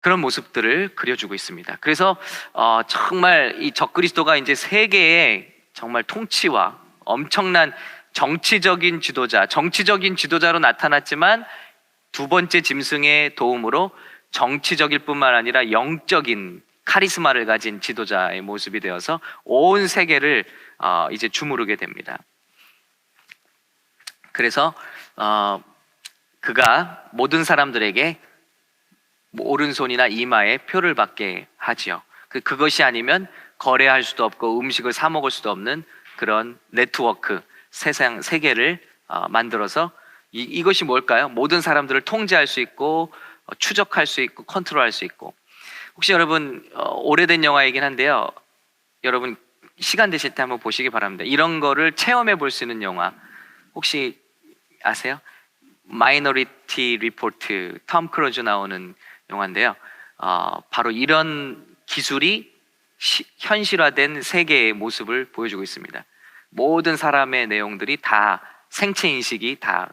그런 모습들을 그려주고 있습니다. 그래서 정말 이 적그리스도가 이제 세계의 정말 통치와 엄청난 정치적인 지도자로 나타났지만 두 번째 짐승의 도움으로 정치적일 뿐만 아니라 영적인 카리스마를 가진 지도자의 모습이 되어서 온 세계를 이제 주무르게 됩니다. 그래서 그가 모든 사람들에게 오른손이나 이마에 표를 받게 하지요. 그것이 아니면 거래할 수도 없고 음식을 사 먹을 수도 없는 그런 네트워크, 세계를 만들어서 이것이 뭘까요? 모든 사람들을 통제할 수 있고 추적할 수 있고 컨트롤할 수 있고. 혹시 여러분 오래된 영화이긴 한데요, 여러분 시간 되실 때 한번 보시기 바랍니다. 이런 거를 체험해 볼 수 있는 영화 혹시 아세요? 마이너리티 리포트, 톰 크루즈 나오는 영화인데요. 바로 이런 기술이 현실화된 세계의 모습을 보여주고 있습니다. 모든 사람의 내용들이 다 생체 인식이 다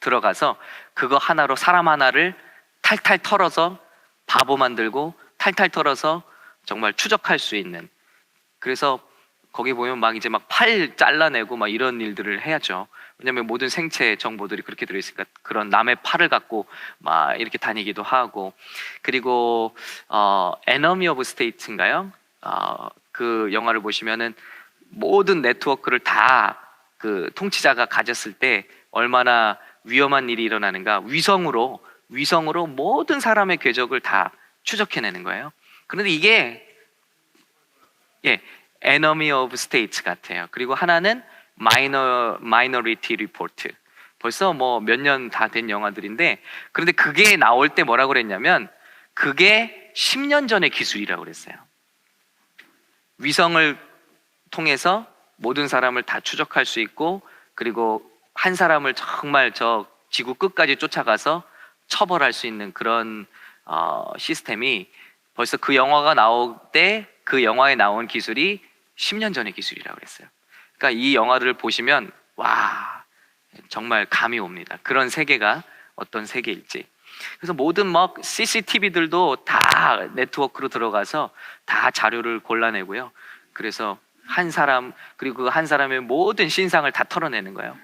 들어가서 그거 하나로 사람 하나를 탈탈 털어서 바보 만들고 탈탈 털어서 정말 추적할 수 있는. 그래서 거기 보면 막 이제 막 팔 잘라내고 막 이런 일들을 해야죠. 왜냐면 모든 생체 정보들이 그렇게 들어있으니까 그런 남의 팔을 갖고 막 이렇게 다니기도 하고. 그리고 에너미 오브 스테이트인가요? 그 영화를 보시면은 모든 네트워크를 다 그 통치자가 가졌을 때 얼마나 위험한 일이 일어나는가. 위성으로 모든 사람의 궤적을 다 추적해내는 거예요. 그런데 이게 Enemy of States 같아요. 그리고 하나는 Minority Report. 벌써 뭐 몇 년 다 된 영화들인데, 그런데 그게 나올 때 뭐라고 그랬냐면 그게 10년 전의 기술이라고 그랬어요. 위성을 통해서 모든 사람을 다 추적할 수 있고, 그리고 한 사람을 정말 저 지구 끝까지 쫓아가서 처벌할 수 있는 그런 시스템이 벌써 그 영화가 나올 때 그 영화에 나온 기술이 10년 전의 기술이라고 그랬어요. 그러니까 이 영화를 보시면 와, 정말 감이 옵니다. 그런 세계가 어떤 세계일지. 그래서 모든 막 CCTV들도 다 네트워크로 들어가서 다 자료를 골라내고요. 그래서 한 사람, 그리고 그 한 사람의 모든 신상을 다 털어내는 거예요.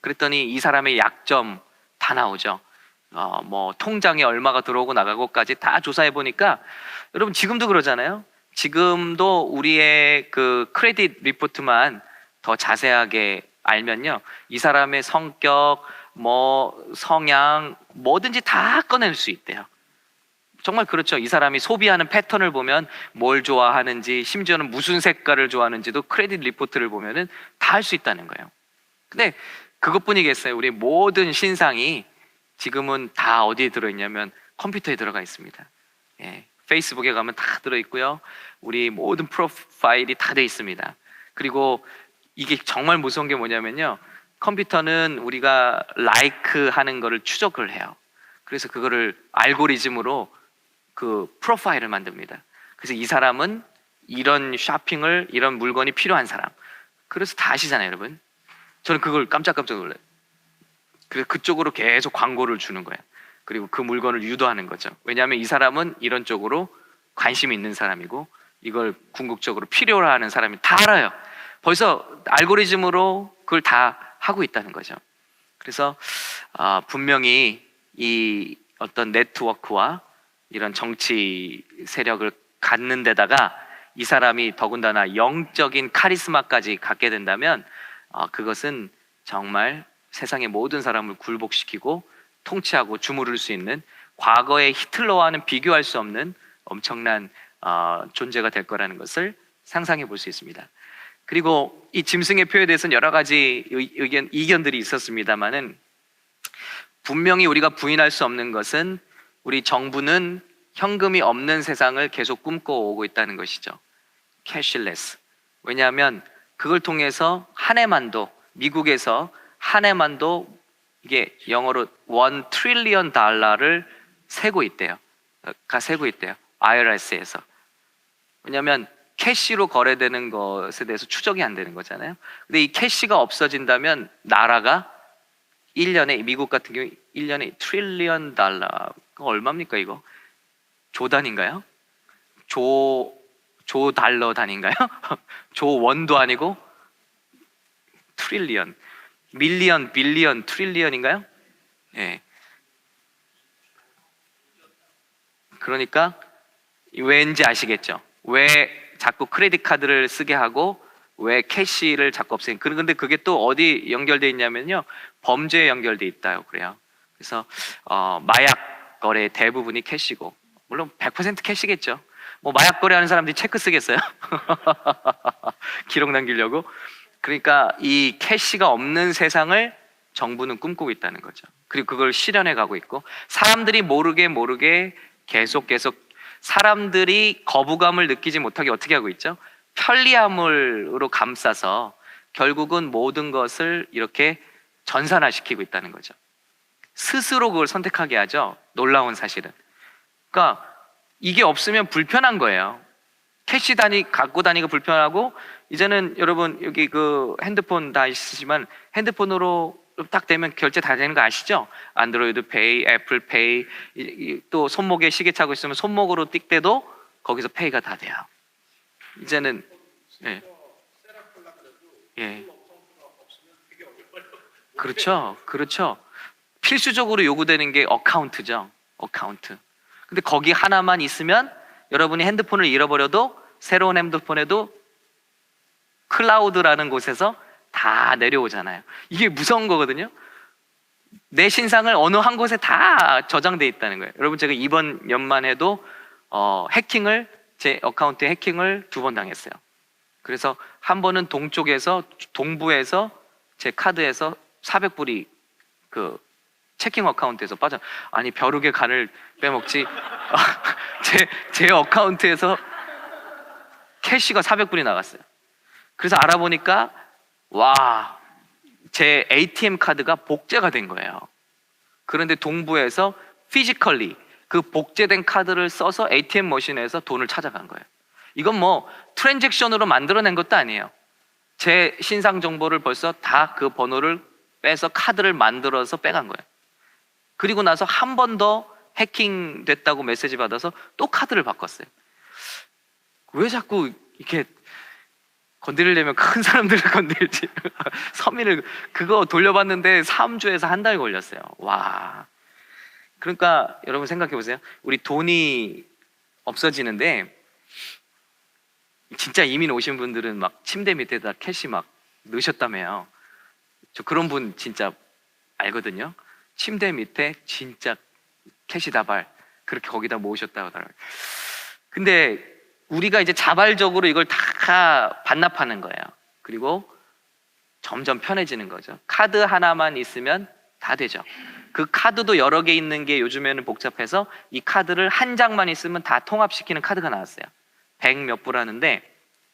그랬더니 이 사람의 약점 다 나오죠. 뭐 통장에 얼마가 들어오고 나가고까지 다 조사해 보니까, 여러분 지금도 그러잖아요. 지금도 우리의 그 크레딧 리포트만 더 자세하게 알면요, 이 사람의 성격, 뭐 성향, 뭐든지 다 꺼낼 수 있대요. 정말 그렇죠. 이 사람이 소비하는 패턴을 보면 뭘 좋아하는지, 심지어는 무슨 색깔을 좋아하는지도 크레딧 리포트를 보면은 다 할 수 있다는 거예요. 근데 그것뿐이겠어요? 우리 모든 신상이 지금은 다 어디에 들어있냐면 컴퓨터에 들어가 있습니다. 페이스북에 가면 다 들어있고요. 우리 모든 프로파일이 다 돼 있습니다. 그리고 이게 정말 무서운 게 뭐냐면요, 컴퓨터는 우리가 라이크 하는 거를 추적을 해요. 그래서 그거를 알고리즘으로 그 프로파일을 만듭니다. 그래서 이 사람은 이런 쇼핑을, 이런 물건이 필요한 사람. 그래서 다 아시잖아요, 여러분. 저는 그걸 깜짝깜짝 놀라요. 그래서 그쪽으로 계속 광고를 주는 거예요. 그리고 그 물건을 유도하는 거죠. 왜냐하면 이 사람은 이런 쪽으로 관심이 있는 사람이고 이걸 궁극적으로 필요로 하는 사람이 다 알아요. 벌써 알고리즘으로 그걸 다 하고 있다는 거죠. 그래서 분명히 이 어떤 네트워크와 이런 정치 세력을 갖는 데다가 이 사람이 더군다나 영적인 카리스마까지 갖게 된다면 그것은 정말 세상의 모든 사람을 굴복시키고 통치하고 주무를 수 있는, 과거의 히틀러와는 비교할 수 없는 엄청난 존재가 될 거라는 것을 상상해 볼 수 있습니다. 그리고 이 짐승의 표에 대해서는 여러 가지 이견들이 있었습니다만은, 분명히 우리가 부인할 수 없는 것은 우리 정부는 현금이 없는 세상을 계속 꿈꿔오고 있다는 것이죠. 캐시레스. 왜냐하면 그걸 통해서 한 해만도, 미국에서 한 해만도 이게 영어로 1 트릴리언 달러를 세고 있대요. IRS에서. 왜냐하면 캐시로 거래되는 것에 대해서 추적이 안 되는 거잖아요. 근데 이 캐시가 없어진다면 나라가 1년에, 미국 같은 경우 1년에 트릴리언 달러, 그거 얼마입니까 이거? 조 단인가요? 조 달러 단인가요? 조 원도 아니고 트릴리언, 밀리언, 빌리언, 트릴리언인가요? 예. 그러니까 왠지 아시겠죠? 왜 자꾸 크레딧 카드를 쓰게 하고 왜 캐시를 자꾸 없애는? 근데 그게 또 어디 연결돼 있냐면요, 범죄에 연결돼 있다요. 그래요. 그래서 마약 거래 대부분이 캐시고, 물론 100% 캐시겠죠. 뭐 마약 거래하는 사람들이 체크 쓰겠어요? 기록 남기려고. 그러니까 이 캐시가 없는 세상을 정부는 꿈꾸고 있다는 거죠. 그리고 그걸 실현해 가고 있고, 사람들이 모르게 계속 사람들이 거부감을 느끼지 못하게 어떻게 하고 있죠? 편리함으로 감싸서 결국은 모든 것을 이렇게 전산화시키고 있다는 거죠. 스스로 그걸 선택하게 하죠. 놀라운 사실은. 그러니까 이게 없으면 불편한 거예요. 캐시 갖고 다니고 불편하고, 이제는 여러분 여기 그 핸드폰 다 있으시지만 핸드폰으로 딱 되면 결제 다 되는 거 아시죠? 안드로이드 페이, 애플 페이, 또 손목에 시계 차고 있으면 손목으로 띡 때도 거기서 페이가 다 돼요. 이제는 예. 예. 그렇죠. 필수적으로 요구되는 게 어카운트죠. 어카운트. 근데 거기 하나만 있으면 여러분이 핸드폰을 잃어버려도 새로운 핸드폰에도 클라우드라는 곳에서 다 내려오잖아요. 이게 무서운 거거든요. 내 신상을 어느 한 곳에 다 저장돼 있다는 거예요. 여러분, 제가 이번 연만 해도 제 어카운트에 해킹을 2번 당했어요. 그래서 한 번은 동부에서 제 카드에서 400불이 그 체킹 어카운트에서 빠져. 아니, 벼룩의 간을 빼먹지. 제 어카운트에서 캐시가 400불이 나갔어요. 그래서 알아보니까 와, 제 ATM 카드가 복제가 된 거예요. 그런데 동부에서 피지컬리 그 복제된 카드를 써서 ATM 머신에서 돈을 찾아간 거예요. 이건 뭐 트랜잭션으로 만들어낸 것도 아니에요. 제 신상 정보를 벌써 다 그 번호를 빼서 카드를 만들어서 빼간 거예요. 그리고 나서 한 번 더 해킹됐다고 메시지 받아서 또 카드를 바꿨어요. 왜 자꾸 이렇게 건드리려면 큰 사람들을 건들지. 서민을, 그거 돌려봤는데 3주에서 한 달 걸렸어요. 와. 그러니까 여러분 생각해 보세요. 우리 돈이 없어지는데, 진짜 이민 오신 분들은 막 침대 밑에다 캐시 막 넣으셨다며요. 저 그런 분 진짜 알거든요. 침대 밑에 진짜 캐시 다발 그렇게 거기다 모으셨다고 하더라고요. 근데 우리가 이제 자발적으로 이걸 다 반납하는 거예요. 그리고 점점 편해지는 거죠. 카드 하나만 있으면 다 되죠. 그 카드도 여러 개 있는 게 요즘에는 복잡해서 이 카드를 한 장만 있으면 다 통합시키는 카드가 나왔어요. 100 몇 불 하는데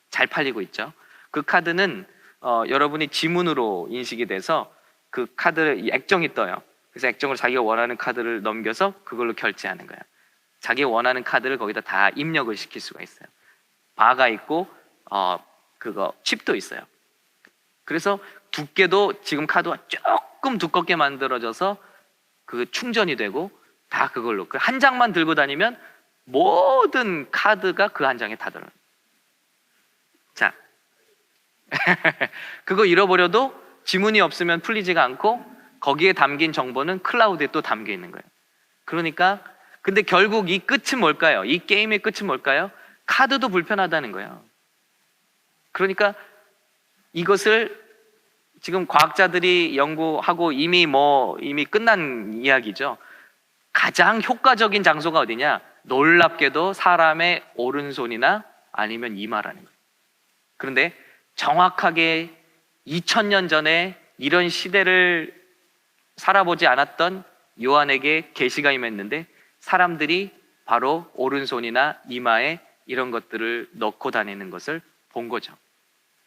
잘 팔리고 있죠. 그 카드는 여러분이 지문으로 인식이 돼서 그 카드를 액정이 떠요. 그래서 액정으로 자기가 원하는 카드를 넘겨서 그걸로 결제하는 거예요. 자기 원하는 카드를 거기다 다 입력을 시킬 수가 있어요. 바가 있고 그거 칩도 있어요. 그래서 두께도 지금 카드가 조금 두껍게 만들어져서 그 충전이 되고 다 그걸로 그 한 장만 들고 다니면 모든 카드가 그 한 장에 다 들어요. 자, 그거 잃어버려도 지문이 없으면 풀리지가 않고 거기에 담긴 정보는 클라우드에 또 담겨 있는 거예요. 그러니까 근데 결국 이 끝은 뭘까요? 이 게임의 끝은 뭘까요? 카드도 불편하다는 거예요. 그러니까 이것을 지금 과학자들이 연구하고 이미 끝난 이야기죠. 가장 효과적인 장소가 어디냐? 놀랍게도 사람의 오른손이나 아니면 이마라는 거예요. 그런데 정확하게 2000년 전에 이런 시대를 살아보지 않았던 요한에게 계시가 임했는데 사람들이 바로 오른손이나 이마에 이런 것들을 넣고 다니는 것을 본 거죠.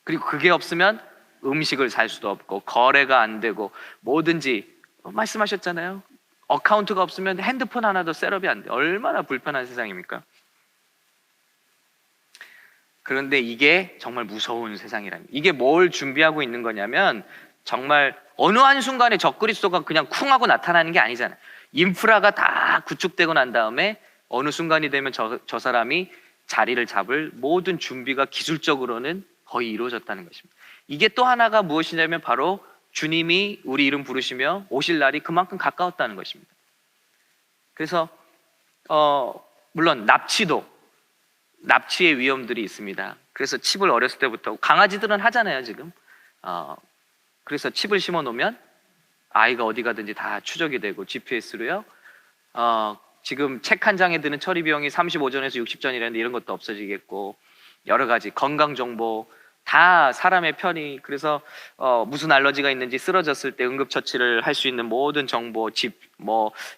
그리고 그게 없으면 음식을 살 수도 없고 거래가 안 되고 뭐든지 말씀하셨잖아요. 어카운트가 없으면 핸드폰 하나도 셋업이 안 돼. 얼마나 불편한 세상입니까? 그런데 이게 정말 무서운 세상이랍니다. 이게 뭘 준비하고 있는 거냐면 정말 어느 한순간에 적그리스도가 그냥 쿵 하고 나타나는 게 아니잖아요. 인프라가 다 구축되고 난 다음에 어느 순간이 되면 저 사람이 자리를 잡을 모든 준비가 기술적으로는 거의 이루어졌다는 것입니다. 이게 또 하나가 무엇이냐면 바로 주님이 우리 이름 부르시며 오실 날이 그만큼 가까웠다는 것입니다. 그래서 물론 납치의 위험들이 있습니다. 그래서 칩을 어렸을 때부터 강아지들은 하잖아요 지금. 그래서 칩을 심어 놓으면 아이가 어디 가든지 다 추적이 되고 GPS로요. 지금 책 한 장에 드는 처리 비용이 35전에서 60전이라는데 이런 것도 없어지겠고, 여러 가지 건강 정보 다 사람의 편의, 그래서 무슨 알러지가 있는지 쓰러졌을 때 응급처치를 할 수 있는 모든 정보,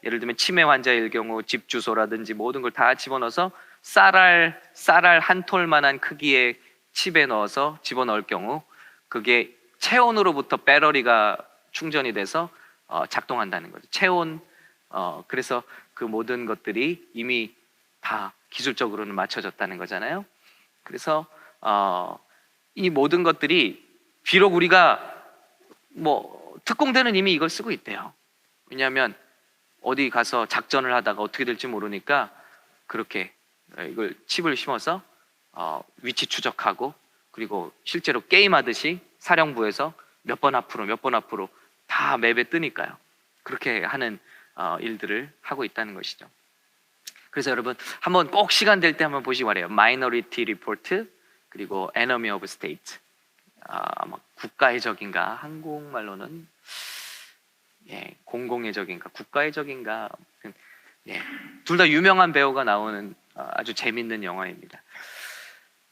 예를 들면 치매 환자일 경우 집 주소라든지 모든 걸 다 집어넣어서 쌀알 한 톨만한 크기의 칩에 넣어서 집어넣을 경우 그게 체온으로부터 배터리가 충전이 돼서 작동한다는 거죠. 체온, 그래서 그 모든 것들이 이미 다 기술적으로는 맞춰졌다는 거잖아요. 그래서 이 모든 것들이 비록 우리가 특공대는 이미 이걸 쓰고 있대요. 왜냐하면 어디 가서 작전을 하다가 어떻게 될지 모르니까 그렇게 이걸 칩을 심어서 위치 추적하고, 그리고 실제로 게임하듯이 사령부에서 몇 번 앞으로 다 맵에 뜨니까요. 그렇게 하는 일들을 하고 있다는 것이죠. 그래서 여러분 한번 꼭 시간 될 때 한번 보시기 바래요. Minority Report, 그리고 Enemy of State. 아마 국가의 적인가, 한국말로는 공공의 적인가, 국가의 적인가, 둘 다 유명한 배우가 나오는 아주 재밌는 영화입니다.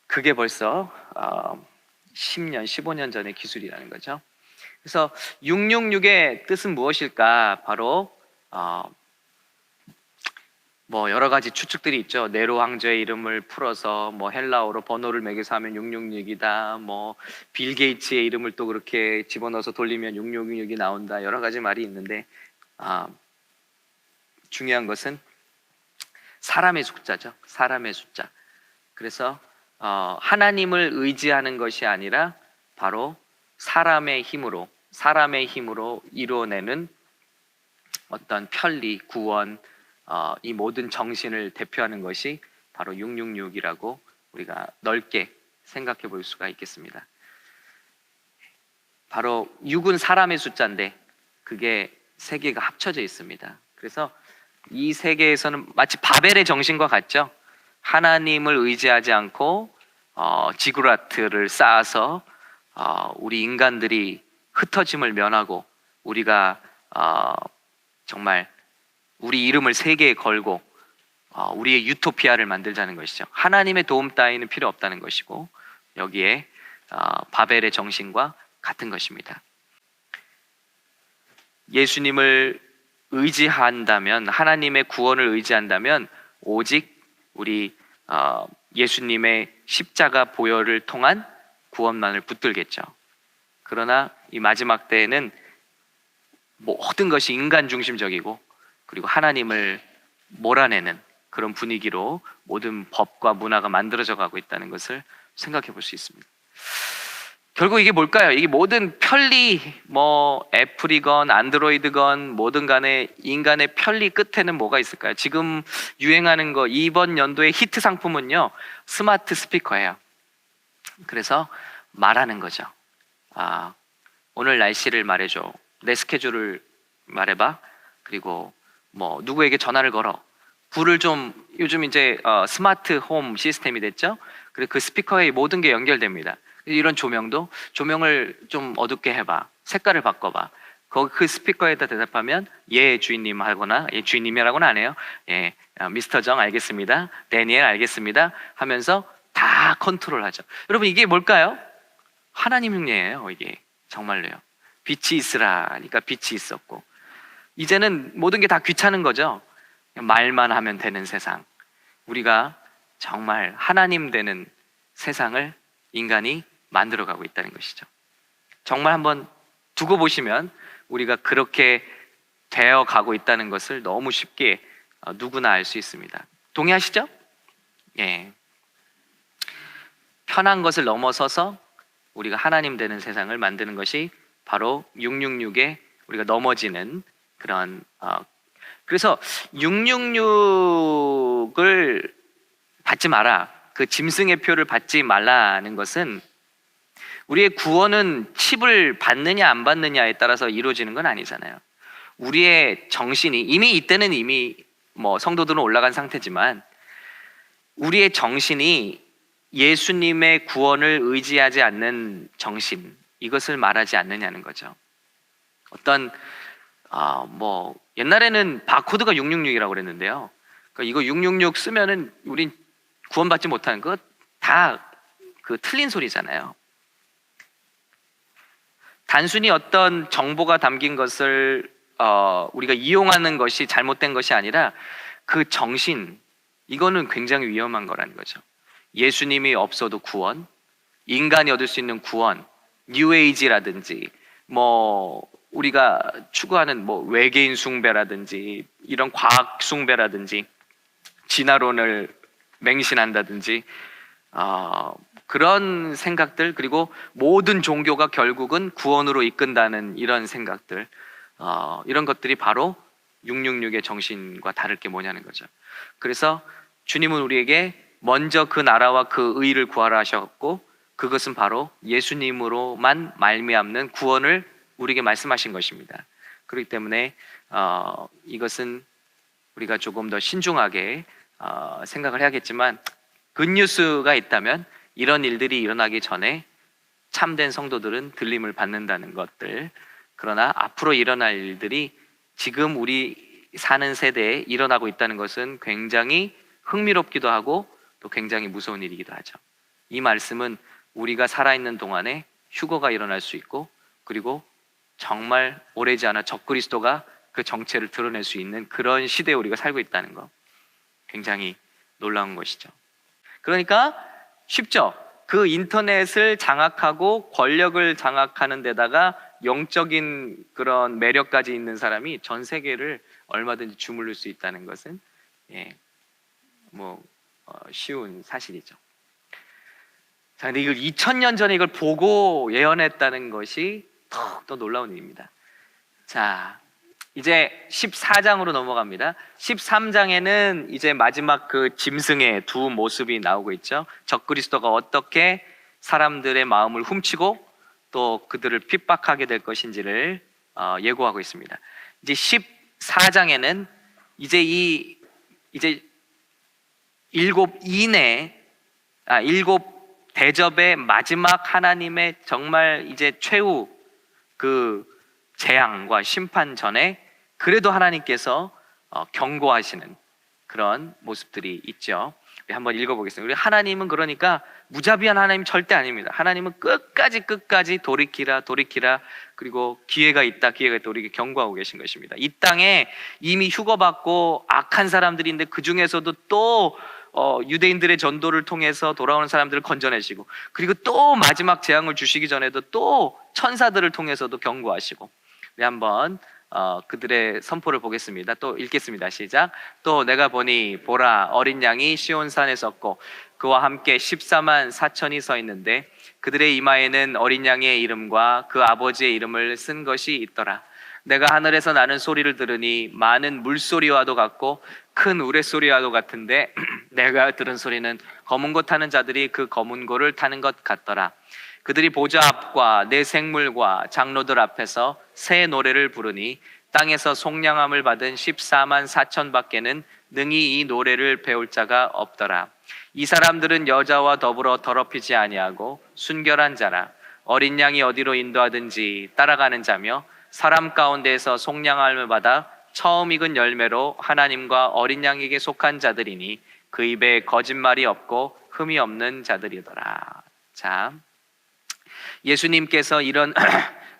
그게 벌써 10년, 15년 전의 기술이라는 거죠. 그래서 666의 뜻은 무엇일까? 바로 여러 가지 추측들이 있죠. 네로 황제의 이름을 풀어서 헬라어로 번호를 매겨서 하면 666이다. 빌 게이츠의 이름을 또 그렇게 집어넣어서 돌리면 666이 나온다. 여러 가지 말이 있는데 중요한 것은 사람의 숫자죠. 사람의 숫자. 그래서 하나님을 의지하는 것이 아니라 바로 사람의 힘으로 이루어내는 어떤 편리, 구원, 이 모든 정신을 대표하는 것이 바로 666이라고 우리가 넓게 생각해 볼 수가 있겠습니다. 바로 6은 사람의 숫자인데 그게 세 개가 합쳐져 있습니다. 그래서 이 세계에서는 마치 바벨의 정신과 같죠. 하나님을 의지하지 않고 지구라트를 쌓아서 우리 인간들이 흩어짐을 면하고 우리가 정말 우리 이름을 세계에 걸고 우리의 유토피아를 만들자는 것이죠. 하나님의 도움 따위는 필요 없다는 것이고, 여기에 바벨의 정신과 같은 것입니다. 예수님을 의지한다면, 하나님의 구원을 의지한다면 오직 우리 예수님의 십자가 보혈을 통한 구원만을 붙들겠죠. 그러나 이 마지막 때에는 모든 것이 인간 중심적이고 그리고 하나님을 몰아내는 그런 분위기로 모든 법과 문화가 만들어져 가고 있다는 것을 생각해 볼 수 있습니다. 결국 이게 뭘까요? 이게 모든 편리, 애플이건 안드로이드건 뭐든 간에 인간의 편리 끝에는 뭐가 있을까요? 지금 유행하는 거, 이번 연도의 히트 상품은요, 스마트 스피커예요. 그래서 말하는 거죠. 오늘 날씨를 말해줘. 내 스케줄을 말해봐. 그리고 누구에게 전화를 걸어. 불을 좀, 요즘 이제 스마트 홈 시스템이 됐죠. 그리고 그 스피커에 모든 게 연결됩니다. 이런 조명을 좀 어둡게 해봐. 색깔을 바꿔봐. 그 스피커에다 대답하면 예 주인님 하거나, 예 주인님이라고는 안 해요. 예 미스터 정 알겠습니다. 데니엘 알겠습니다 하면서 다 컨트롤하죠. 여러분 이게 뭘까요? 하나님 흉내예요. 이게 정말로요. 빛이 있으라 하니까 빛이 있었고, 이제는 모든 게 다 귀찮은 거죠. 말만 하면 되는 세상. 우리가 정말 하나님 되는 세상을 인간이 만들어가고 있다는 것이죠. 정말 한번 두고 보시면 우리가 그렇게 되어 가고 있다는 것을 너무 쉽게 누구나 알 수 있습니다. 동의하시죠? 예. 편한 것을 넘어서서 우리가 하나님 되는 세상을 만드는 것이 바로 666에 우리가 넘어지는 그런 그래서 666을 받지 마라. 그 짐승의 표를 받지 말라는 것은 우리의 구원은 칩을 받느냐 안 받느냐에 따라서 이루어지는 건 아니잖아요. 우리의 정신이 이때는 뭐 성도들은 올라간 상태지만 우리의 정신이 예수님의 구원을 의지하지 않는 정신, 이것을 말하지 않느냐는 거죠. 어떤 뭐 옛날에는 바코드가 666이라고 그랬는데요. 그러니까 이거 666 쓰면은 우린 구원받지 못하는 거 다 그 틀린 소리잖아요. 단순히 어떤 정보가 담긴 것을 우리가 이용하는 것이 잘못된 것이 아니라 그 정신, 이거는 굉장히 위험한 거라는 거죠. 예수님이 없어도 구원, 인간이 얻을 수 있는 구원, 뉴에이지라든지 뭐 우리가 추구하는 뭐 외계인 숭배라든지 이런 과학 숭배라든지 진화론을 맹신한다든지 그런 생각들, 그리고 모든 종교가 결국은 구원으로 이끈다는 이런 생각들, 이런 것들이 바로 666의 정신과 다를 게 뭐냐는 거죠. 그래서 주님은 우리에게 먼저 그 나라와 그 의를 구하라 하셨고, 그것은 바로 예수님으로만 말미암는 구원을 우리에게 말씀하신 것입니다. 그렇기 때문에 이것은 우리가 조금 더 신중하게 생각을 해야겠지만, 굿뉴스가 있다면 이런 일들이 일어나기 전에 참된 성도들은 들림을 받는다는 것들, 그러나 앞으로 일어날 일들이 지금 우리 사는 세대에 일어나고 있다는 것은 굉장히 흥미롭기도 하고 또 굉장히 무서운 일이기도 하죠. 이 말씀은 우리가 살아있는 동안에 휴거가 일어날 수 있고, 그리고 정말 오래지 않아 적그리스도가 그 정체를 드러낼 수 있는 그런 시대에 우리가 살고 있다는 거, 굉장히 놀라운 것이죠. 그러니까 쉽죠. 그 인터넷을 장악하고 권력을 장악하는 데다가 영적인 그런 매력까지 있는 사람이 전 세계를 얼마든지 주물릴 수 있다는 것은 쉬운 사실이죠. 자, 근데 이걸 2000년 전에 이걸 보고 예언했다는 것이 더욱더 놀라운 일입니다. 자, 이제 14장으로 넘어갑니다. 13장에는 이제 마지막 그 짐승의 두 모습이 나오고 있죠. 적그리스도가 어떻게 사람들의 마음을 훔치고 또 그들을 핍박하게 될 것인지를 예고하고 있습니다. 이제 14장에는 이제 일곱 대접의 마지막 하나님의 정말 이제 최후 그 재앙과 심판 전에 그래도 하나님께서 경고하시는 그런 모습들이 있죠. 한번 읽어보겠습니다. 우리 하나님은 그러니까 무자비한 하나님 절대 아닙니다. 하나님은 끝까지 돌이키라, 그리고 기회가 있다 우리에게 경고하고 계신 것입니다. 이 땅에 이미 휴거받고 악한 사람들인데 그 중에서도 또 유대인들의 전도를 통해서 돌아오는 사람들을 건져내시고, 그리고 또 마지막 재앙을 주시기 전에도 또 천사들을 통해서도 경고하시고, 우리 한번 그들의 선포를 보겠습니다. 또 읽겠습니다. 시작. 또 내가 보니 보라, 어린 양이 시온산에 섰고 그와 함께 14만 4천이 서 있는데 그들의 이마에는 어린 양의 이름과 그 아버지의 이름을 쓴 것이 있더라. 내가 하늘에서 나는 소리를 들으니 많은 물소리와도 같고 큰 우레소리와도 같은데 내가 들은 소리는 검은 고 타는 자들이 그 검은 고를 타는 것 같더라. 그들이 보좌 앞과 내 생물과 장로들 앞에서 새 노래를 부르니 땅에서 속량함을 받은 14만 4천 밖에는 능히 이 노래를 배울 자가 없더라. 이 사람들은 여자와 더불어 더럽히지 아니하고 순결한 자라. 어린 양이 어디로 인도하든지 따라가는 자며 사람 가운데에서 속량함을 받아 처음 익은 열매로 하나님과 어린 양에게 속한 자들이니 그 입에 거짓말이 없고 흠이 없는 자들이더라. 자, 예수님께서 이런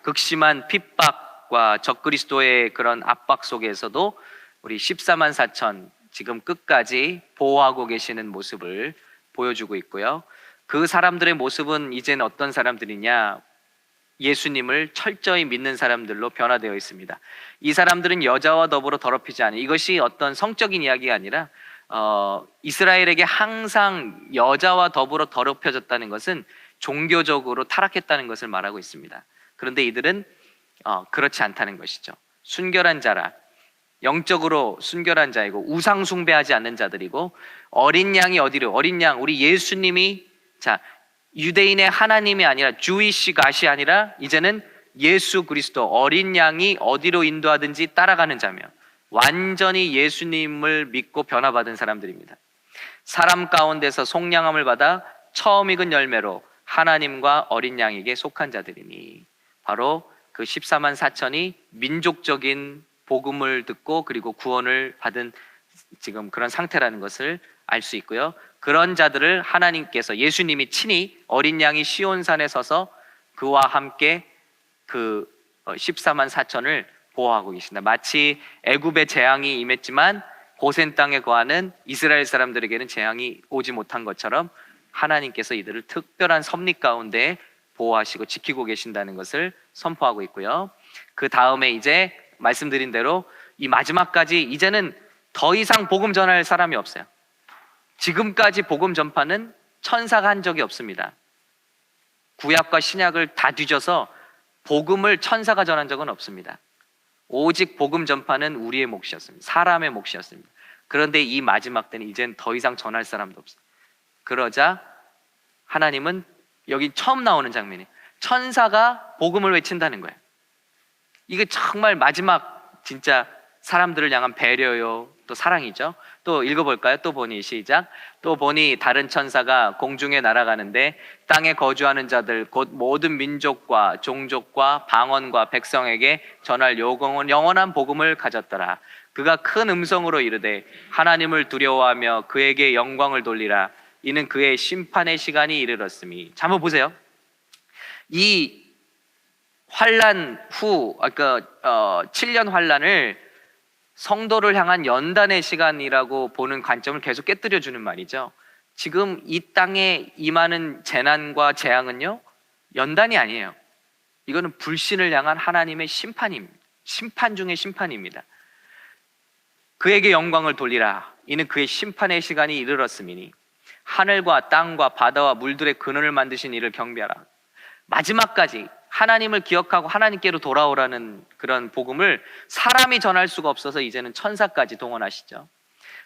극심한 핍박과 적그리스도의 그런 압박 속에서도 우리 14만 4천 지금 끝까지 보호하고 계시는 모습을 보여주고 있고요. 그 사람들의 모습은 이제는 어떤 사람들이냐? 예수님을 철저히 믿는 사람들로 변화되어 있습니다. 이 사람들은 여자와 더불어 더럽히지 않아요. 이것이 어떤 성적인 이야기가 아니라 이스라엘에게 항상 여자와 더불어 더럽혀졌다는 것은 종교적으로 타락했다는 것을 말하고 있습니다. 그런데 이들은 그렇지 않다는 것이죠. 순결한 자라. 영적으로 순결한 자이고 우상 숭배하지 않는 자들이고, 어린 양이 어디로, 어린 양 우리 예수님이, 자, 유대인의 하나님이 아니라 주이시 갓이 아니라 이제는 예수 그리스도 어린 양이 어디로 인도하든지 따라가는 자며 완전히 예수님을 믿고 변화받은 사람들입니다. 사람 가운데서 속량함을 받아 처음 익은 열매로 하나님과 어린 양에게 속한 자들이니, 바로 그 14만 4천이 민족적인 복음을 듣고 그리고 구원을 받은 지금 그런 상태라는 것을 알 수 있고요. 그런 자들을 하나님께서, 예수님이 친히 어린 양이 시온산에 서서 그와 함께 그 14만 4천을 보호하고 계신다. 마치 애굽의 재앙이 임했지만 고센 땅에 거하는 이스라엘 사람들에게는 재앙이 오지 못한 것처럼 하나님께서 이들을 특별한 섭리 가운데 보호하시고 지키고 계신다는 것을 선포하고 있고요. 그 다음에 이제 말씀드린 대로 이 마지막까지 이제는 더 이상 복음 전할 사람이 없어요. 지금까지 복음 전파는 천사가 한 적이 없습니다. 구약과 신약을 다 뒤져서 복음을 천사가 전한 적은 없습니다. 오직 복음 전파는 우리의 몫이었습니다. 사람의 몫이었습니다. 그런데 이 마지막 때는 이젠 더 이상 전할 사람도 없어요. 그러자 하나님은, 여기 처음 나오는 장면이 천사가 복음을 외친다는 거예요. 이게 정말 마지막 진짜 사람들을 향한 배려요, 또 사랑이죠. 또 읽어볼까요? 또 보니, 시작. 또 보니 다른 천사가 공중에 날아가는데 땅에 거주하는 자들 곧 모든 민족과 종족과 방언과 백성에게 전할 영원한 복음을 가졌더라. 그가 큰 음성으로 이르되 하나님을 두려워하며 그에게 영광을 돌리라. 이는 그의 심판의 시간이 이르렀음이. 자, 한번 보세요. 이 환란 후, 7년 환란을 성도를 향한 연단의 시간이라고 보는 관점을 계속 깨뜨려 주는 말이죠. 지금 이 땅에 임하는 재난과 재앙은요, 연단이 아니에요. 이거는 불신을 향한 하나님의 심판입니다. 심판 중의 심판입니다. 그에게 영광을 돌리라. 이는 그의 심판의 시간이 이르렀음이니 하늘과 땅과 바다와 물들의 근원을 만드신 이를 경배하라. 마지막까지 하나님을 기억하고 하나님께로 돌아오라는 그런 복음을 사람이 전할 수가 없어서 이제는 천사까지 동원하시죠.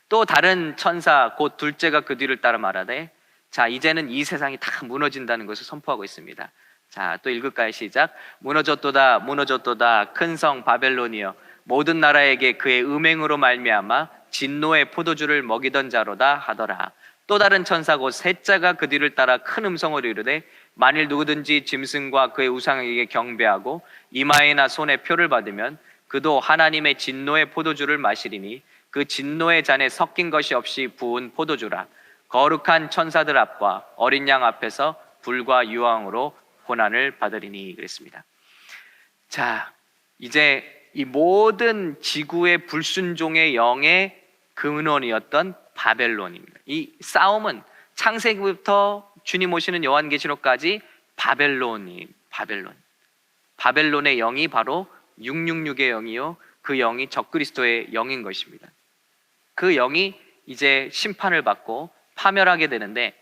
또 다른 천사 곧 둘째가 그 뒤를 따라 말하되, 자, 이제는 이 세상이 다 무너진다는 것을 선포하고 있습니다. 자, 또 읽을까요? 시작. 무너졌도다 무너졌도다 큰 성 바벨론이여, 모든 나라에게 그의 음행으로 말미암아 진노의 포도주를 먹이던 자로다 하더라. 또 다른 천사 곧 셋째가 그 뒤를 따라 큰 음성으로 이르되, 만일 누구든지 짐승과 그의 우상에게 경배하고 이마에나 손에 표를 받으면 그도 하나님의 진노의 포도주를 마시리니 그 진노의 잔에 섞인 것이 없이 부은 포도주라. 거룩한 천사들 앞과 어린 양 앞에서 불과 유황으로 고난을 받으리니. 그랬습니다. 자, 이제 이 모든 지구의 불순종의 영의 근원이었던 바벨론입니다. 이 싸움은 창세기부터 주님 오시는 요한계시록까지 바벨론의 영이 바로 666의 영이요, 그 영이 적그리스도의 영인 것입니다. 그 영이 이제 심판을 받고 파멸하게 되는데,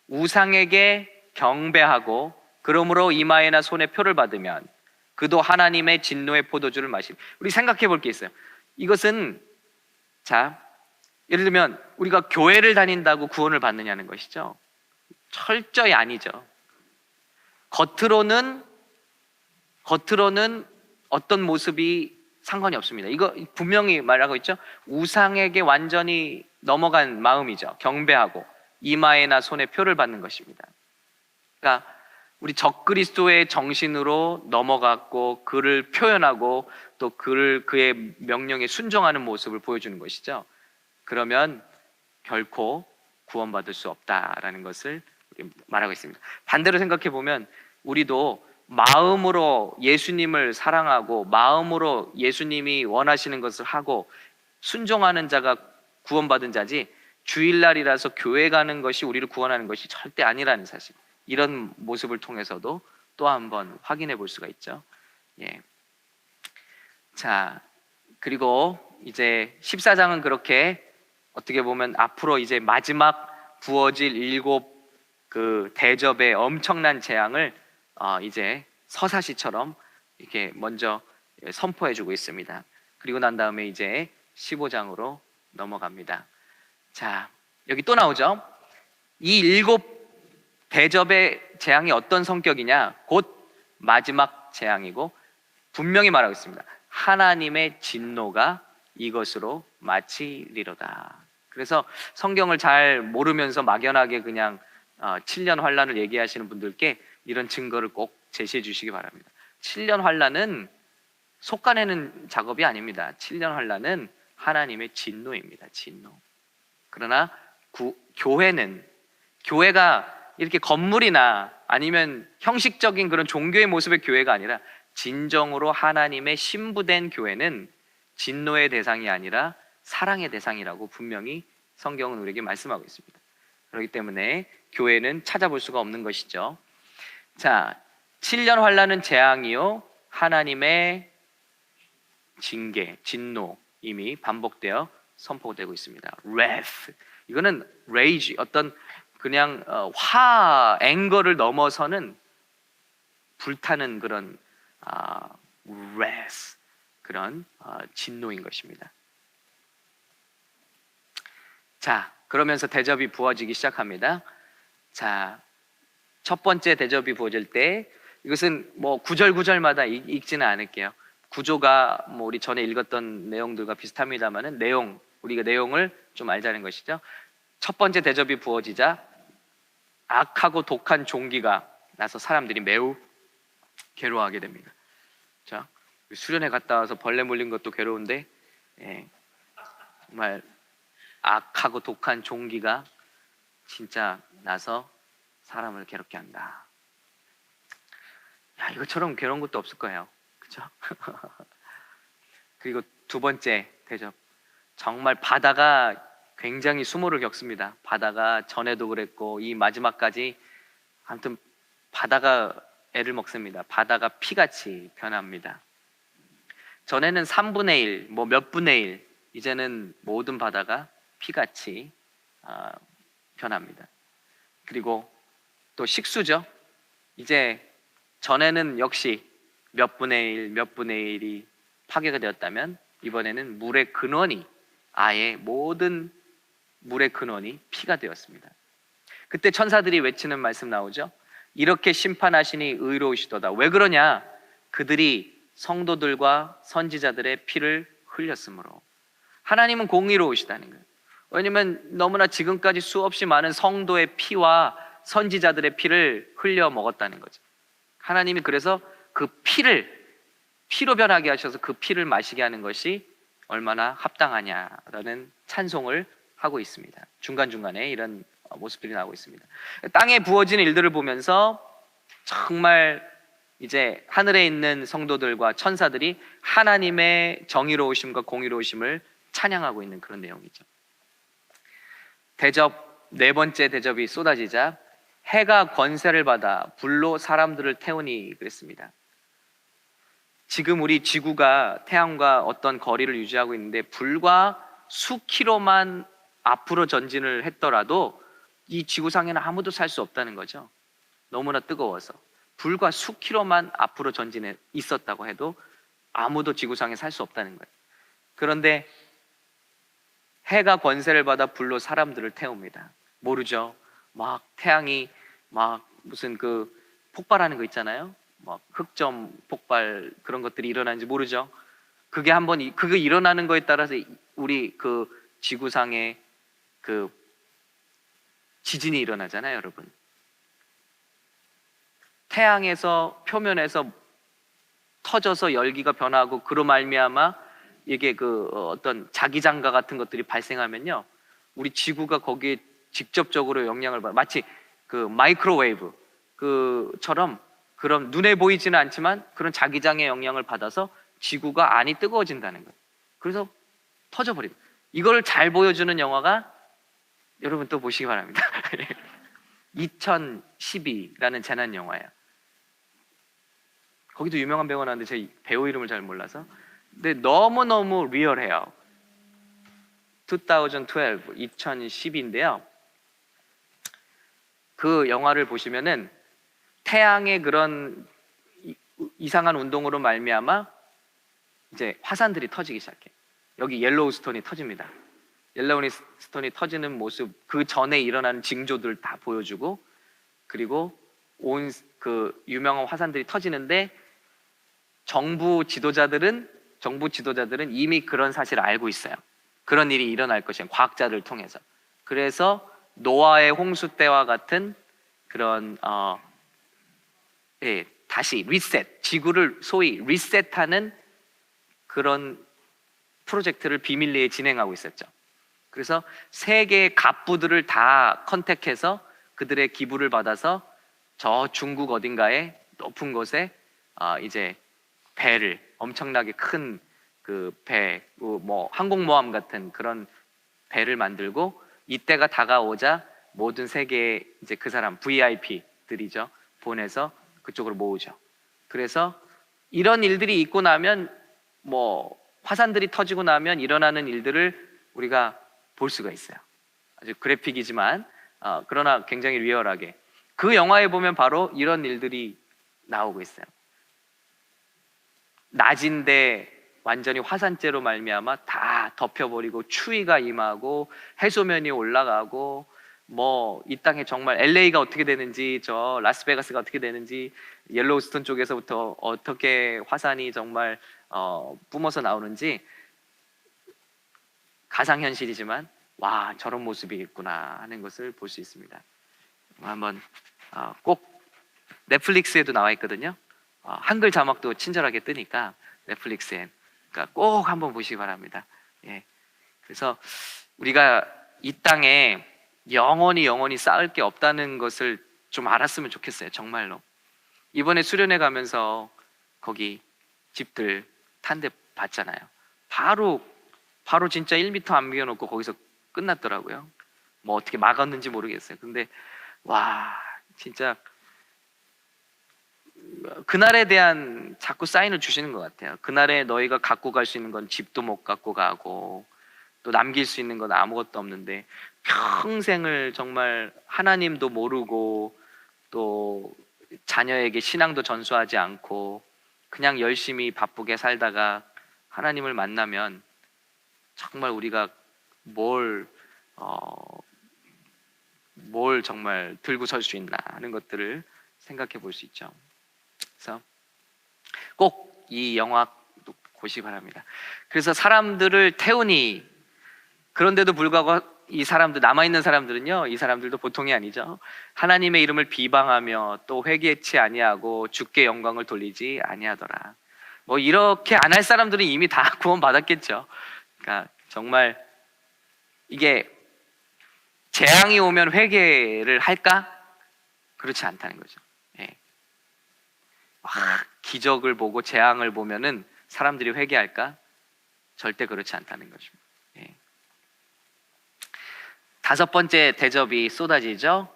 우상에게 경배하고 그러므로 이마에나 손에 표를 받으면 그도 하나님의 진노의 포도주를 마시리. 우리 생각해 볼 게 있어요. 이것은, 자, 예를 들면 우리가 교회를 다닌다고 구원을 받느냐는 것이죠. 철저히 아니죠. 겉으로는 어떤 모습이 상관이 없습니다. 이거 분명히 말하고 있죠. 우상에게 완전히 넘어간 마음이죠. 경배하고 이마에나 손에 표를 받는 것입니다. 그러니까 우리 적그리스도의 정신으로 넘어갔고 그를 표현하고 또 그의 명령에 순종하는 모습을 보여주는 것이죠. 그러면 결코 구원받을 수 없다라는 것을 말하고 있습니다. 반대로 생각해 보면 우리도 마음으로 예수님을 사랑하고 마음으로 예수님이 원하시는 것을 하고 순종하는 자가 구원받은 자지, 주일날이라서 교회 가는 것이 우리를 구원하는 것이 절대 아니라는 사실, 이런 모습을 통해서도 또 한번 확인해 볼 수가 있죠. 예. 자, 그리고 이제 14장은 그렇게 어떻게 보면 앞으로 이제 마지막 부어질 7 그 대접의 엄청난 재앙을 이제 서사시처럼 이렇게 먼저 선포해주고 있습니다. 그리고 난 다음에 이제 15장으로 넘어갑니다. 자, 여기 또 나오죠. 이 7 대접의 재앙이 어떤 성격이냐? 곧 마지막 재앙이고 분명히 말하고 있습니다. 하나님의 진노가 이것으로 마치리로다. 그래서 성경을 잘 모르면서 막연하게 그냥 7년 환란을 얘기하시는 분들께 이런 증거를 꼭 제시해 주시기 바랍니다. 7년 환란은 속가내는 작업이 아닙니다. 7년 환란은 하나님의 진노입니다. 진노. 그러나 교회가 이렇게 건물이나 아니면 형식적인 그런 종교의 모습의 교회가 아니라 진정으로 하나님의 신부된 교회는 진노의 대상이 아니라 사랑의 대상이라고 분명히 성경은 우리에게 말씀하고 있습니다. 그렇기 때문에 교회는 찾아볼 수가 없는 것이죠. 자, 7년 환란은 재앙이요 하나님의 징계, 진노 이미 반복되어 선포되고 있습니다. wrath. 이거는 rage, 어떤 그냥 앵거를 넘어서는 불타는 그런 wrath, 그런 진노인 것입니다. 자, 그러면서 대접이 부어지기 시작합니다. 자, 첫 번째 대접이 부어질 때 이것은 뭐 구절마다 읽지는 않을게요. 구조가 뭐 우리 전에 읽었던 내용들과 비슷합니다만은 우리가 내용을 좀 알자는 것이죠. 첫 번째 대접이 부어지자 악하고 독한 종기가 나서 사람들이 매우 괴로워하게 됩니다. 자, 수련회 갔다 와서 벌레 물린 것도 괴로운데 정말 악하고 독한 종기가 진짜 나서 사람을 괴롭게 한다. 야, 이것처럼 괴로운 것도 없을 거예요. 그렇죠? 그리고 두 번째 대접, 정말 바다가 굉장히 수모를 겪습니다. 바다가 전에도 그랬고 이 마지막까지 아무튼 바다가 애를 먹습니다. 바다가 피같이 변합니다. 전에는 3분의 1, 뭐 몇 분의 1, 이제는 모든 바다가 피같이 변합니다. 그리고 또 식수죠. 이제 전에는 역시 몇 분의 1, 몇 분의 1이 파괴가 되었다면 이번에는 물의 근원이, 아예 모든 물의 근원이 피가 되었습니다. 그때 천사들이 외치는 말씀 나오죠. 이렇게 심판하시니 의로우시도다. 왜 그러냐? 그들이 성도들과 선지자들의 피를 흘렸으므로. 하나님은 공의로우시다는 거예요. 왜냐하면 너무나 지금까지 수없이 많은 성도의 피와 선지자들의 피를 흘려 먹었다는 거죠. 하나님이 그래서 그 피로 변하게 하셔서 그 피를 마시게 하는 것이 얼마나 합당하냐라는 찬송을 하고 있습니다. 중간중간에 이런 모습들이 나오고 있습니다. 땅에 부어지는 일들을 보면서 정말 이제 하늘에 있는 성도들과 천사들이 하나님의 정의로우심과 공의로우심을 찬양하고 있는 그런 내용이죠. 대접, 네 번째 대접이 쏟아지자 해가 권세를 받아 불로 사람들을 태우니 그랬습니다. 지금 우리 지구가 태양과 어떤 거리를 유지하고 있는데 불과 수킬로만 앞으로 전진을 했더라도 이 지구상에는 아무도 살 수 없다는 거죠. 너무나 뜨거워서 불과 수킬로만 앞으로 전진해 있었다고 해도 아무도 지구상에 살 수 없다는 거예요. 그런데 해가 권세를 받아 불로 사람들을 태웁니다. 모르죠. 막 태양이 막 무슨 그 폭발하는 거 있잖아요. 막 흑점 폭발 그런 것들이 일어나는지 모르죠. 그게 일어나는 거에 따라서 우리 그 지구상에 그 지진이 일어나잖아요, 여러분. 태양에서 표면에서 터져서 열기가 변하고 그로 말미암아 이게 어떤 자기장가 같은 것들이 발생하면요, 우리 지구가 거기에 직접적으로 영향을 받아. 마치 그 마이크로웨이브 그처럼 그런 눈에 보이지는 않지만 그런 자기장의 영향을 받아서 지구가 안이 뜨거워진다는 거예요. 그래서 터져버립니다. 이걸 잘 보여주는 영화가 여러분 또 보시기 바랍니다. 2012라는 재난 영화예요. 거기도 유명한 배우가 나왔는데 제 배우 이름을 잘 몰라서. 근데 너무너무 리얼해요. 2012인데요. 그 영화를 보시면은 태양의 그런 이상한 운동으로 말미암아 이제 화산들이 터지기 시작해. 여기 옐로우스톤이 터집니다. 옐로우스톤이 터지는 모습, 그 전에 일어나는 징조들을 다 보여주고, 그리고 온 그 유명한 화산들이 터지는데 정부 지도자들은 이미 그런 사실을 알고 있어요. 그런 일이 일어날 것이야, 과학자를 통해서. 그래서 노아의 홍수 때와 같은 그런 다시 리셋, 지구를 소위 리셋하는 그런 프로젝트를 비밀리에 진행하고 있었죠. 그래서 세계의 갑부들을 다 컨택해서 그들의 기부를 받아서 저 중국 어딘가에 높은 곳에 이제 배를, 엄청나게 큰 그 배, 뭐 항공모함 같은 그런 배를 만들고, 이때가 다가오자 모든 세계의 이제 그 사람 VIP들이죠, 보내서 그쪽으로 모으죠. 그래서 이런 일들이 있고 나면, 뭐 화산들이 터지고 나면 일어나는 일들을 우리가 볼 수가 있어요. 아주 그래픽이지만 그러나 굉장히 리얼하게 그 영화에 보면 바로 이런 일들이 나오고 있어요. 낮인데 완전히 화산재로 말미암아 다 덮여버리고 추위가 임하고 해수면이 올라가고, 뭐 이 땅에 정말 LA가 어떻게 되는지, 저 라스베가스가 어떻게 되는지, 옐로우스톤 쪽에서부터 어떻게 화산이 정말 뿜어서 나오는지, 가상현실이지만 와, 저런 모습이 있구나 하는 것을 볼 수 있습니다. 한번 꼭 넷플릭스에도 나와 있거든요. 한글 자막도 친절하게 뜨니까 넷플릭스엔, 그러니까 꼭 한번 보시기 바랍니다. 예. 그래서 우리가 이 땅에 영원히 쌓을 게 없다는 것을 좀 알았으면 좋겠어요. 정말로. 이번에 수련회 가면서 거기 집들 탄 데 봤잖아요. 바로 진짜 1m 안 비워놓고 거기서 끝났더라고요. 뭐 어떻게 막았는지 모르겠어요. 근데 와, 진짜 그날에 대한 자꾸 사인을 주시는 것 같아요. 그날에 너희가 갖고 갈 수 있는 건 집도 못 갖고 가고, 또 남길 수 있는 건 아무것도 없는데 평생을 정말 하나님도 모르고, 또 자녀에게 신앙도 전수하지 않고 그냥 열심히 바쁘게 살다가 하나님을 만나면 정말 우리가 뭘 정말 들고 설 수 있나 하는 것들을 생각해 볼 수 있죠. 그래서 꼭 이 영화 보시기 바랍니다. 그래서 사람들을 태우니, 그런데도 불구하고 이 사람들, 남아있는 사람들은요, 이 사람들도 보통이 아니죠. 하나님의 이름을 비방하며 또 회개치 아니하고 주께 영광을 돌리지 아니하더라. 뭐 이렇게 안 할 사람들은 이미 다 구원 받았겠죠. 그러니까 정말 이게 재앙이 오면 회개를 할까? 그렇지 않다는 거죠. 예. 기적을 보고 재앙을 보면은 사람들이 회개할까? 절대 그렇지 않다는 거죠. 예. 다섯 번째 대접이 쏟아지죠.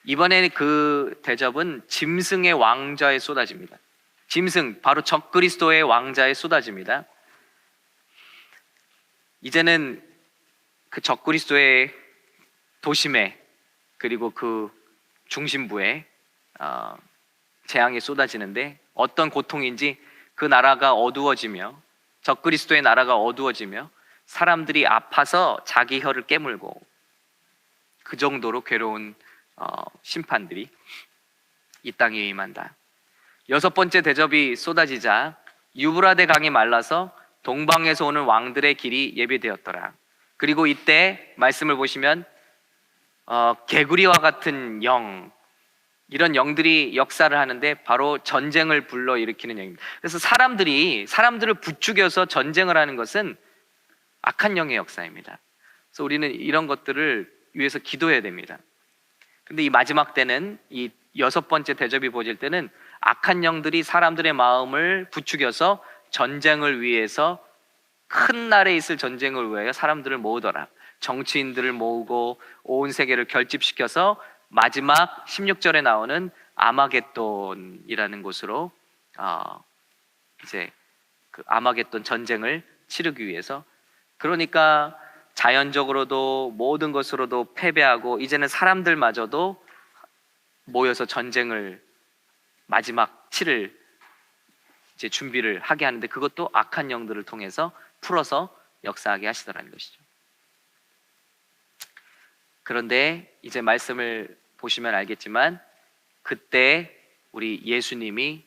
이번에 그 대접은 짐승의 왕자에 쏟아집니다. 짐승, 바로 적그리스도의 왕자에 쏟아집니다. 이제는 그 적그리스도의 도심에, 그리고 그 중심부에 재앙이 쏟아지는데, 어떤 고통인지, 그 나라가 어두워지며, 적그리스도의 나라가 어두워지며 사람들이 아파서 자기 혀를 깨물고, 그 정도로 괴로운 심판들이 이 땅에 임한다. 여섯 번째 대접이 쏟아지자 유브라데 강이 말라서 동방에서 오는 왕들의 길이 예비되었더라. 그리고 이때 말씀을 보시면 개구리와 같은 영, 이런 영들이 역사를 하는데 바로 전쟁을 불러일으키는 영입니다. 그래서 사람들을 부추겨서 전쟁을 하는 것은 악한 영의 역사입니다. 그래서 우리는 이런 것들을 위해서 기도해야 됩니다. 근데 이 마지막 때는, 이 여섯 번째 대접이 보질 때는 악한 영들이 사람들의 마음을 부추겨서 전쟁을 위해서, 큰 날에 있을 전쟁을 위하여 사람들을 모으더라. 정치인들을 모으고 온 세계를 결집시켜서 마지막 16절에 나오는 아마겟돈이라는 곳으로 이제 그 아마겟돈 전쟁을 치르기 위해서, 그러니까 자연적으로도 모든 것으로도 패배하고 이제는 사람들마저도 모여서 전쟁을 마지막 치를 이제 준비를 하게 하는데, 그것도 악한 영들을 통해서 풀어서 역사하게 하시더라는 것이죠. 그런데 이제 말씀을 보시면 알겠지만 그때 우리 예수님이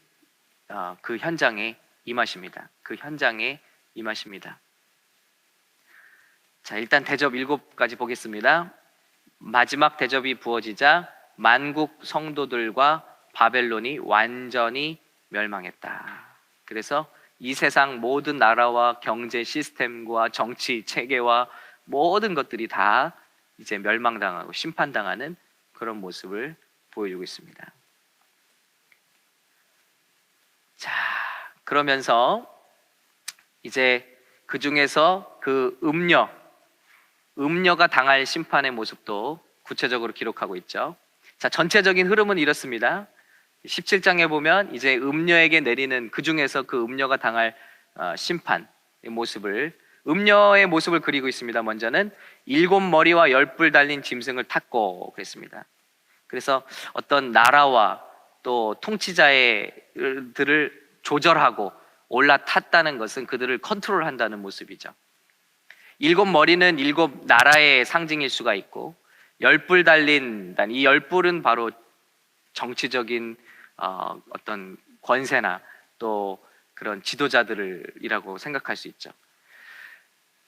그 현장에 임하십니다. 그 현장에 임하십니다. 자, 일단 대접 7가지 보겠습니다. 마지막 대접이 부어지자 만국 성도들과 바벨론이 완전히 멸망했다. 그래서 이 세상 모든 나라와 경제 시스템과 정치 체계와 모든 것들이 다 이제 멸망당하고 심판당하는 그런 모습을 보여주고 있습니다. 자, 그러면서 이제 그 중에서 그 음녀가 당할 심판의 모습도 구체적으로 기록하고 있죠. 자, 전체적인 흐름은 이렇습니다. 17장에 보면 이제 음녀에게 내리는 그 중에서 그 음녀가 당할 심판의 모습을 음녀의 모습을 그리고 있습니다. 먼저는 7머리와 10뿔 달린 짐승을 탔고 그랬습니다. 그래서 어떤 나라와 또 통치자들을 조절하고 올라탔다는 것은 그들을 컨트롤한다는 모습이죠. 7머리는 7나라의 상징일 수가 있고 10뿔 달린 이 10뿔은 바로 정치적인 어떤 권세나 또 그런 지도자들이라고 생각할 수 있죠.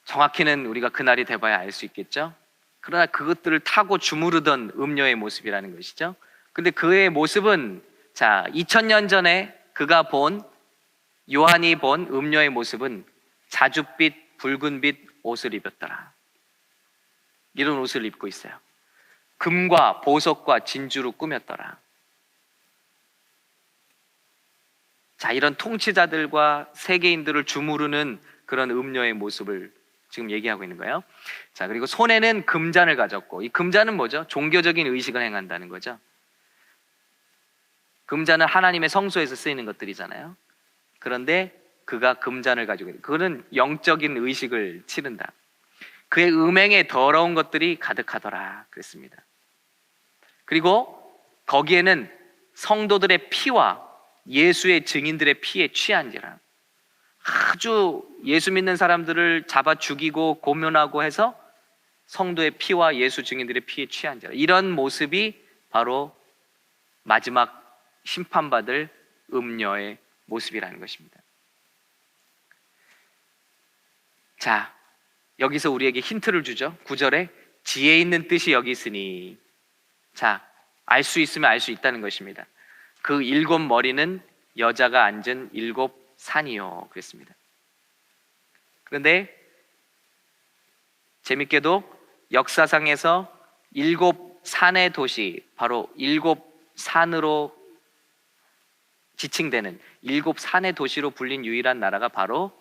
정확히는 우리가 그날이 돼봐야 알 수 있겠죠. 그러나 그것들을 타고 주무르던 음녀의 모습이라는 것이죠. 근데 그의 모습은 자 2000년 전에 요한이 본 음녀의 모습은 자줏빛 붉은빛 옷을 입었더라. 이런 옷을 입고 있어요. 금과 보석과 진주로 꾸몄더라. 자, 이런 통치자들과 세계인들을 주무르는 그런 음녀의 모습을 지금 얘기하고 있는 거예요. 자, 그리고 손에는 금잔을 가졌고, 이 금잔은 뭐죠? 종교적인 의식을 행한다는 거죠. 금잔은 하나님의 성소에서 쓰이는 것들이잖아요. 그런데 그가 금잔을 가지고 있는, 그거는 영적인 의식을 치른다. 그의 음행에 더러운 것들이 가득하더라 그랬습니다. 그리고 거기에는 성도들의 피와 예수의 증인들의 피에 취한지라. 아주 예수 믿는 사람들을 잡아 죽이고 고문하고 해서 성도의 피와 예수 증인들의 피에 취한지라. 이런 모습이 바로 마지막 심판받을 음녀의 모습이라는 것입니다. 자, 여기서 우리에게 힌트를 주죠. 9절에 지혜 있는 뜻이 여기 있으니. 자, 알 수 있으면 알 수 있다는 것입니다. 그 7머리는 여자가 앉은 7산이요 그랬습니다. 그런데 재밌게도 역사상에서 7산의 도시, 바로 7산으로 지칭되는 7산의 도시로 불린 유일한 나라가 바로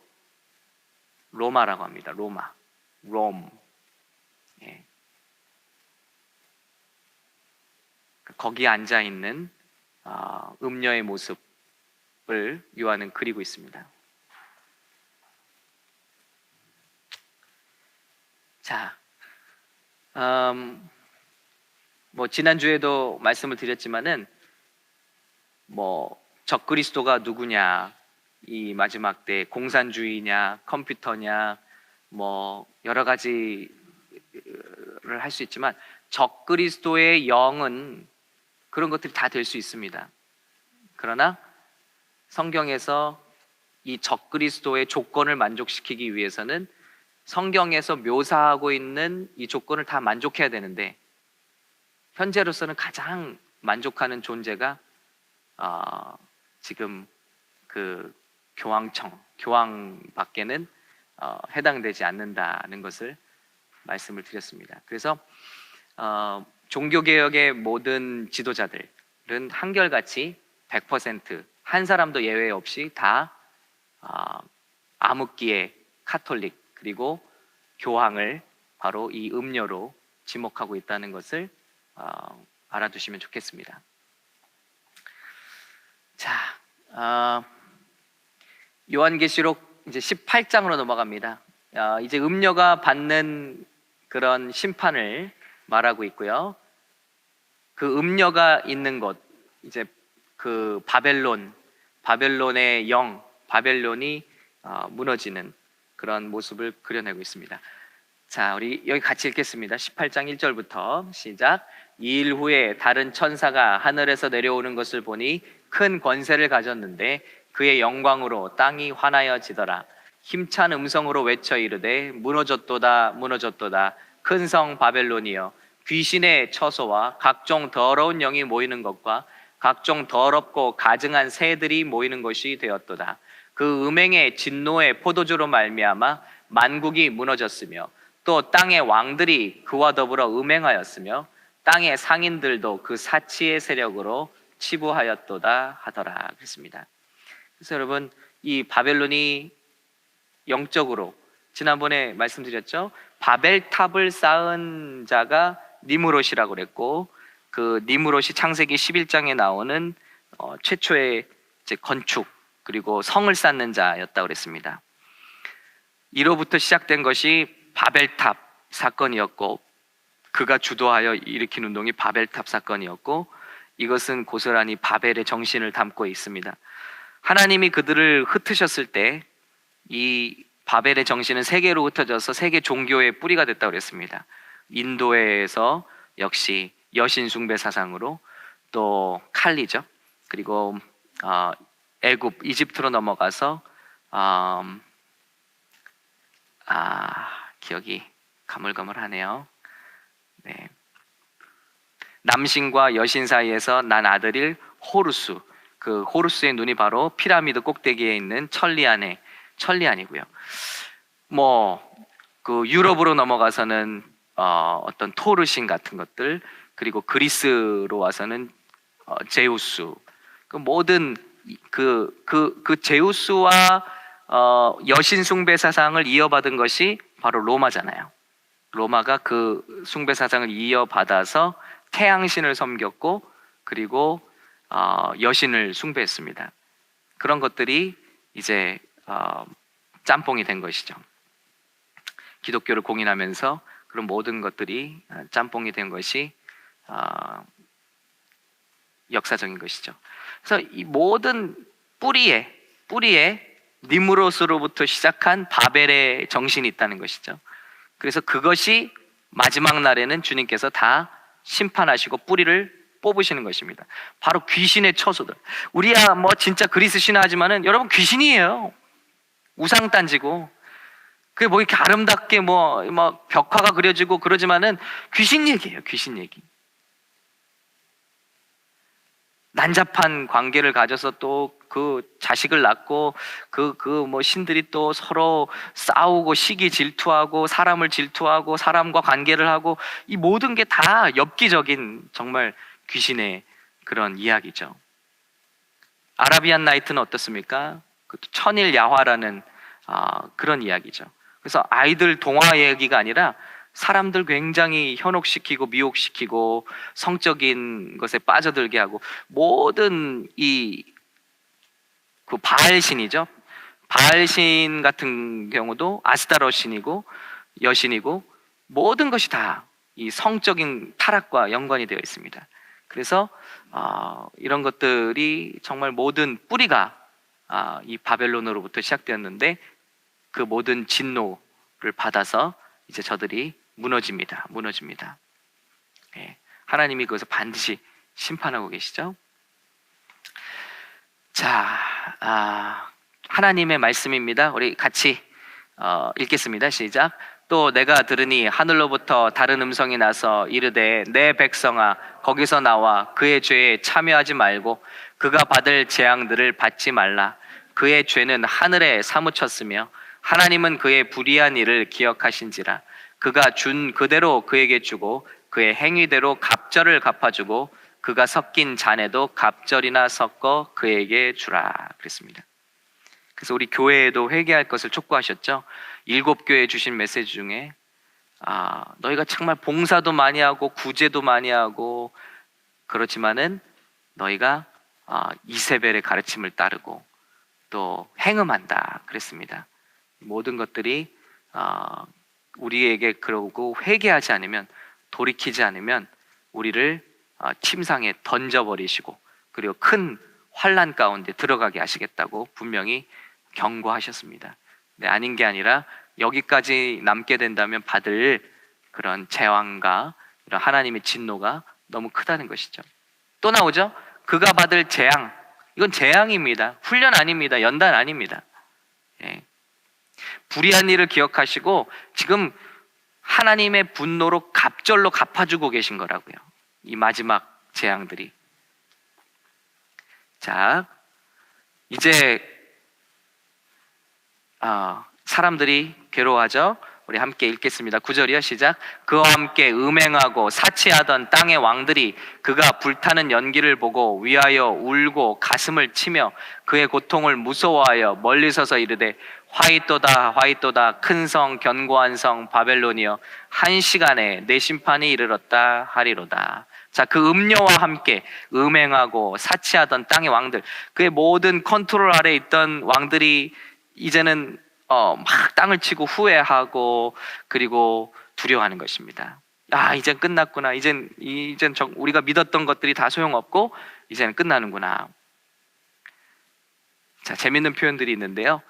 로마라고 합니다. 롬. 예. 거기에 앉아 있는 음녀의 모습을 요한은 그리고 있습니다. 자, 뭐 지난주에도 말씀을 드렸지만은 뭐 적그리스도가 누구냐, 이 마지막 때 공산주의냐, 컴퓨터냐, 뭐 여러 가지를 할 수 있지만 적그리스도의 영은 그런 것들이 다 될 수 있습니다. 그러나 성경에서 이 적그리스도의 조건을 만족시키기 위해서는 성경에서 묘사하고 있는 이 조건을 다 만족해야 되는데 현재로서는 가장 만족하는 존재가 지금 그 교황밖에는 해당되지 않는다는 것을 말씀을 드렸습니다. 그래서 종교개혁의 모든 지도자들은 한결같이 100% 한 사람도 예외 없이 다 암흑기의 카톨릭 그리고 교황을 바로 이 음료로 지목하고 있다는 것을 알아두시면 좋겠습니다. 자, 요한계시록 이제 18장으로 넘어갑니다. 이제 음녀가 받는 그런 심판을 말하고 있고요. 그 음녀가 있는 곳, 이제 그 바벨론의 영, 바벨론이 무너지는 그런 모습을 그려내고 있습니다. 자, 우리 여기 같이 읽겠습니다. 18장 1절부터 시작. 이 일 후에 다른 천사가 하늘에서 내려오는 것을 보니 큰 권세를 가졌는데 그의 영광으로 땅이 환하여지더라. 힘찬 음성으로 외쳐 이르되 무너졌도다 무너졌도다 큰 성 바벨론이여, 귀신의 처소와 각종 더러운 영이 모이는 것과 각종 더럽고 가증한 새들이 모이는 것이 되었도다. 그 음행의 진노의 포도주로 말미암아 만국이 무너졌으며 또 땅의 왕들이 그와 더불어 음행하였으며 땅의 상인들도 그 사치의 세력으로 치부하였도다 하더라 그랬습니다. 그래서 여러분, 이 바벨론이 영적으로 지난번에 말씀드렸죠. 바벨탑을 쌓은 자가 니무롯이라고 그랬고, 그 니무롯이 창세기 11장에 나오는 최초의 이제 건축 그리고 성을 쌓는 자였다고 그랬습니다. 이로부터 시작된 것이 바벨탑 사건이었고, 그가 주도하여 일으킨 운동이 바벨탑 사건이었고, 이것은 고스란히 바벨의 정신을 담고 있습니다. 하나님이 그들을 흩으셨을 때 이 바벨의 정신은 세계로 흩어져서 세계 종교의 뿌리가 됐다고 그랬습니다. 인도에서 역시 여신 숭배 사상으로, 또 칼리죠. 그리고 애굽, 이집트로 넘어가서 기억이 가물가물하네요. 네. 남신과 여신 사이에서 난 아들일 호루스, 그 호루스의 눈이 바로 피라미드 꼭대기에 있는 천리안이고요. 그 유럽으로 넘어가서는 어떤 토르신 같은 것들, 그리고 그리스로 와서는 제우스, 그 모든 그 제우스와 여신 숭배 사상을 이어받은 것이 바로 로마잖아요. 로마가 그 숭배 사상을 이어받아서 태양신을 섬겼고, 그리고 여신을 숭배했습니다. 그런 것들이 이제 짬뽕이 된 것이죠. 기독교를 공인하면서 그런 모든 것들이 짬뽕이 된 것이 역사적인 것이죠. 그래서 이 모든 뿌리에 니무롯으로부터 시작한 바벨의 정신이 있다는 것이죠. 그래서 그것이 마지막 날에는 주님께서 다 심판하시고 뿌리를 뽑으시는 것입니다. 바로 귀신의 처소들. 우리야 뭐 진짜 그리스 신화하지만은 여러분 귀신이에요. 우상 딴지고. 그게 뭐 이렇게 아름답게 뭐 벽화가 그려지고 그러지만은 귀신 얘기예요. 귀신 얘기. 난잡한 관계를 가져서 또 그 자식을 낳고 뭐 신들이 또 서로 싸우고 시기 질투하고 사람을 질투하고 사람과 관계를 하고, 이 모든 게 다 엽기적인 정말 귀신의 그런 이야기죠. 아라비안 나이트는 어떻습니까? 천일 야화라는 그런 이야기죠. 그래서 아이들 동화 얘기가 아니라 사람들 굉장히 현혹시키고 미혹시키고 성적인 것에 빠져들게 하고, 모든 그 바알신이죠. 바알신 같은 경우도 아스타롯 신이고 여신이고, 모든 것이 다 이 성적인 타락과 연관이 되어 있습니다. 그래서 이런 것들이 정말 모든 뿌리가 이 바벨론으로부터 시작되었는데, 그 모든 진노를 받아서 이제 저들이 무너집니다. 예, 하나님이 그것을 반드시 심판하고 계시죠. 자, 하나님의 말씀입니다. 우리 같이 읽겠습니다. 시작. 또 내가 들으니 하늘로부터 다른 음성이 나서 이르되 내 백성아 거기서 나와 그의 죄에 참여하지 말고 그가 받을 재앙들을 받지 말라. 그의 죄는 하늘에 사무쳤으며 하나님은 그의 불의한 일을 기억하신지라. 그가 준 그대로 그에게 주고 그의 행위대로 갑절을 갚아주고 그가 섞인 잔에도 갑절이나 섞어 그에게 주라 그랬습니다. 그래서 우리 교회에도 회개할 것을 촉구하셨죠. 7교회에 주신 메시지 중에 너희가 정말 봉사도 많이 하고 구제도 많이 하고 그렇지만은 너희가 이세벨의 가르침을 따르고 또 행음한다 그랬습니다. 모든 것들이 우리에게 그러고 회개하지 않으면, 돌이키지 않으면 우리를 침상에 던져버리시고 그리고 큰 환난 가운데 들어가게 하시겠다고 분명히 경고하셨습니다. 네, 아닌 게 아니라 여기까지 남게 된다면 받을 그런 재앙과 이런 하나님의 진노가 너무 크다는 것이죠. 또 나오죠. 그가 받을 재앙. 이건 재앙입니다. 훈련 아닙니다. 연단 아닙니다. 예. 불의한 일을 기억하시고 지금 하나님의 분노로 갑절로 갚아주고 계신 거라고요. 이 마지막 재앙들이. 자, 이제 사람들이 괴로워하죠. 우리 함께 읽겠습니다. 9절이요. 시작. 그와 함께 음행하고 사치하던 땅의 왕들이 그가 불타는 연기를 보고 위하여 울고 가슴을 치며 그의 고통을 무서워하여 멀리 서서 이르되 화이또다 화이또다 큰 성 견고한 성 바벨론이여 한 시간에 내 심판이 이르렀다 하리로다. 자, 그 음료와 함께 음행하고 사치하던 땅의 왕들, 그의 모든 컨트롤 아래 있던 왕들이 이제는 막 땅을 치고 후회하고 그리고 두려워하는 것입니다. 이젠 끝났구나. 이젠 우리가 믿었던 것들이 다 소용없고 이제는 끝나는구나. 자, 재밌는 표현들이 있는데요.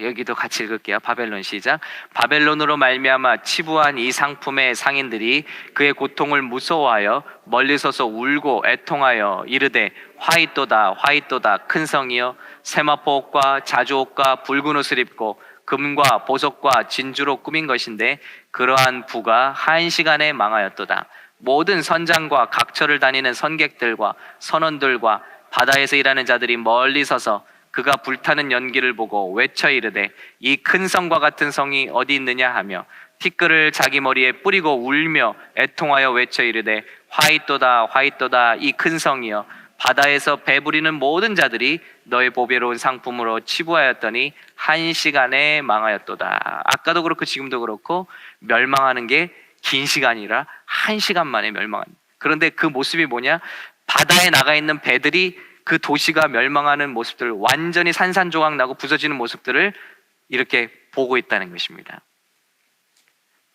여기도 같이 읽을게요. 바벨론 시작. 바벨론으로 말미암아 치부한 이 상품의 상인들이 그의 고통을 무서워하여 멀리 서서 울고 애통하여 이르되 화이또다 화이또다 큰 성이여 세마포 옷과 자주 옷과 붉은 옷을 입고 금과 보석과 진주로 꾸민 것인데 그러한 부가 한 시간에 망하였도다. 모든 선장과 각처를 다니는 선객들과 선원들과 바다에서 일하는 자들이 멀리 서서 그가 불타는 연기를 보고 외쳐 이르되 이 큰 성과 같은 성이 어디 있느냐 하며 티끌을 자기 머리에 뿌리고 울며 애통하여 외쳐 이르되 화이또다 화이또다 이 큰 성이여 바다에서 배부리는 모든 자들이 너의 보배로운 상품으로 치부하였더니 한 시간에 망하였도다. 아까도 그렇고 지금도 그렇고 멸망하는 게 긴 시간이라 한 시간 만에 멸망한. 그런데 그 모습이 뭐냐? 바다에 나가 있는 배들이 그 도시가 멸망하는 모습들, 완전히 산산조각 나고 부서지는 모습들을 이렇게 보고 있다는 것입니다.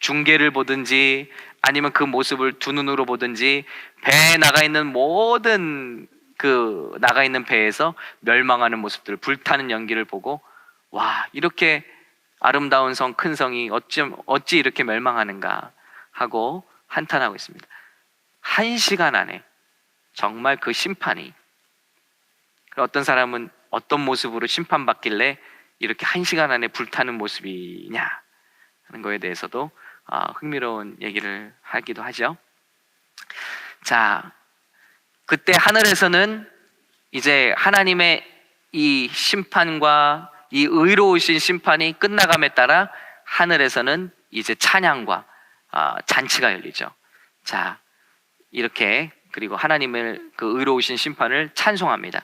중계를 보든지 아니면 그 모습을 두 눈으로 보든지 배에 나가 있는 모든 그 나가 있는 배에서 멸망하는 모습들, 불타는 연기를 보고 와, 이렇게 아름다운 성, 큰 성이 어찌 이렇게 멸망하는가 하고 한탄하고 있습니다. 한 시간 안에 정말 그 심판이, 어떤 사람은 어떤 모습으로 심판받길래 이렇게 한 시간 안에 불타는 모습이냐 하는 거에 대해서도 흥미로운 얘기를 하기도 하죠. 자, 그때 하늘에서는 이제 하나님의 이 심판과 이 의로우신 심판이 끝나감에 따라 하늘에서는 이제 찬양과 잔치가 열리죠. 자, 이렇게 그리고 하나님을 그 의로우신 심판을 찬송합니다.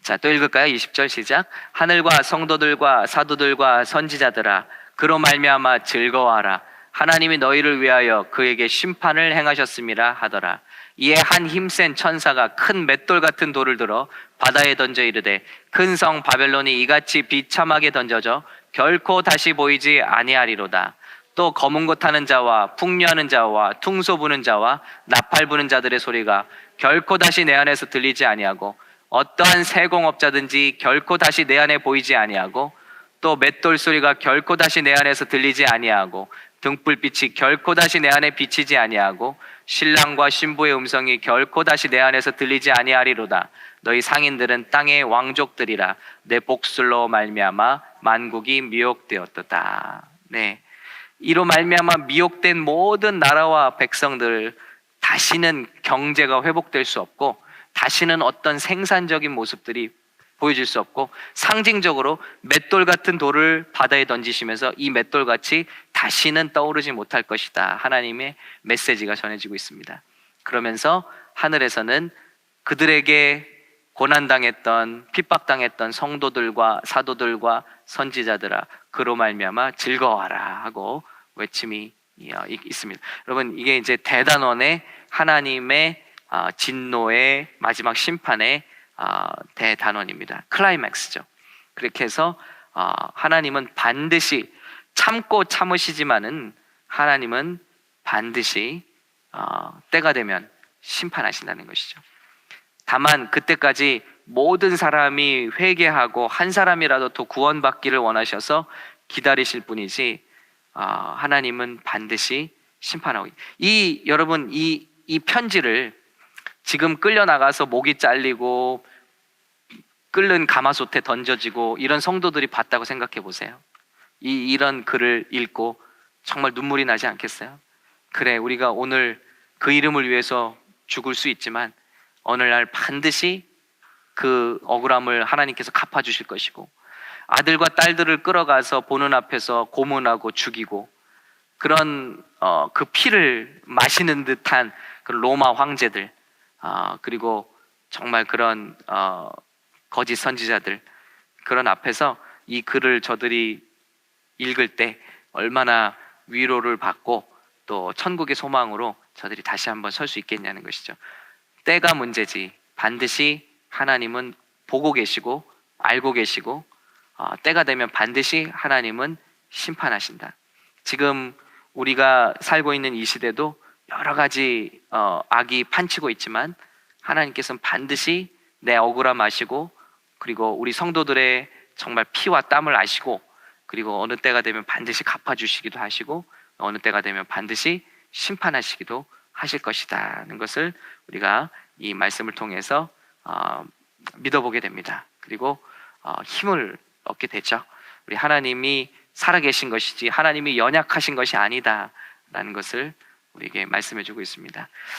자, 또 읽을까요? 20절 시작. 하늘과 성도들과 사도들과 선지자들아 그로 말미암아 즐거워하라. 하나님이 너희를 위하여 그에게 심판을 행하셨음이라 하더라. 이에 한 힘센 천사가 큰 맷돌 같은 돌을 들어 바다에 던져 이르되 큰 성 바벨론이 이같이 비참하게 던져져 결코 다시 보이지 아니하리로다. 또 검은 것 타는 자와 풍류하는 자와 퉁소 부는 자와 나팔 부는 자들의 소리가 결코 다시 내 안에서 들리지 아니하고 어떠한 세공업자든지 결코 다시 내 안에 보이지 아니하고 또 맷돌 소리가 결코 다시 내 안에서 들리지 아니하고 등불빛이 결코 다시 내 안에 비치지 아니하고 신랑과 신부의 음성이 결코 다시 내 안에서 들리지 아니하리로다. 너희 상인들은 땅의 왕족들이라 내 복술로 말미암아 만국이 미혹되었도다. 네, 이로 말미암아 미혹된 모든 나라와 백성들 다시는 경제가 회복될 수 없고 다시는 어떤 생산적인 모습들이 보여질 수 없고 상징적으로 맷돌 같은 돌을 바다에 던지시면서 이 맷돌같이 다시는 떠오르지 못할 것이다. 하나님의 메시지가 전해지고 있습니다. 그러면서 하늘에서는 그들에게 고난당했던 핍박당했던 성도들과 사도들과 선지자들아 그로 말미암아 즐거워하라 하고 외침이 있습니다. 여러분, 이게 이제 대단원의 하나님의 진노의 마지막 심판의 대단원입니다. 클라이맥스죠. 그렇게 해서 하나님은 반드시 참고 참으시지만은 하나님은 반드시 때가 되면 심판하신다는 것이죠. 다만 그때까지 모든 사람이 회개하고 한 사람이라도 더 구원받기를 원하셔서 기다리실 뿐이지, 하나님은 반드시 심판하고 여러분 이 편지를 지금 끌려 나가서 목이 잘리고 끓는 가마솥에 던져지고 이런 성도들이 봤다고 생각해 보세요. 이런 글을 읽고 정말 눈물이 나지 않겠어요? 그래, 우리가 오늘 그 이름을 위해서 죽을 수 있지만 어느 날 반드시 그 억울함을 하나님께서 갚아주실 것이고, 아들과 딸들을 끌어가서 보는 앞에서 고문하고 죽이고 그런 그 피를 마시는 듯한 그 로마 황제들, 그리고 정말 그런 거짓 선지자들, 그런 앞에서 이 글을 저들이 읽을 때 얼마나 위로를 받고 또 천국의 소망으로 저들이 다시 한번 설 수 있겠냐는 것이죠. 때가 문제지 반드시 하나님은 보고 계시고 알고 계시고, 때가 되면 반드시 하나님은 심판하신다. 지금 우리가 살고 있는 이 시대도 여러 가지 악이 판치고 있지만 하나님께서는 반드시 내 억울함 아시고, 그리고 우리 성도들의 정말 피와 땀을 아시고, 그리고 어느 때가 되면 반드시 갚아주시기도 하시고 어느 때가 되면 반드시 심판하시기도 하실 것이다는 것을 우리가 이 말씀을 통해서 믿어보게 됩니다. 그리고 힘을 얻게 되죠. 우리 하나님이 살아계신 것이지 하나님이 연약하신 것이 아니다라는 것을 우리에게 말씀해 주고 있습니다.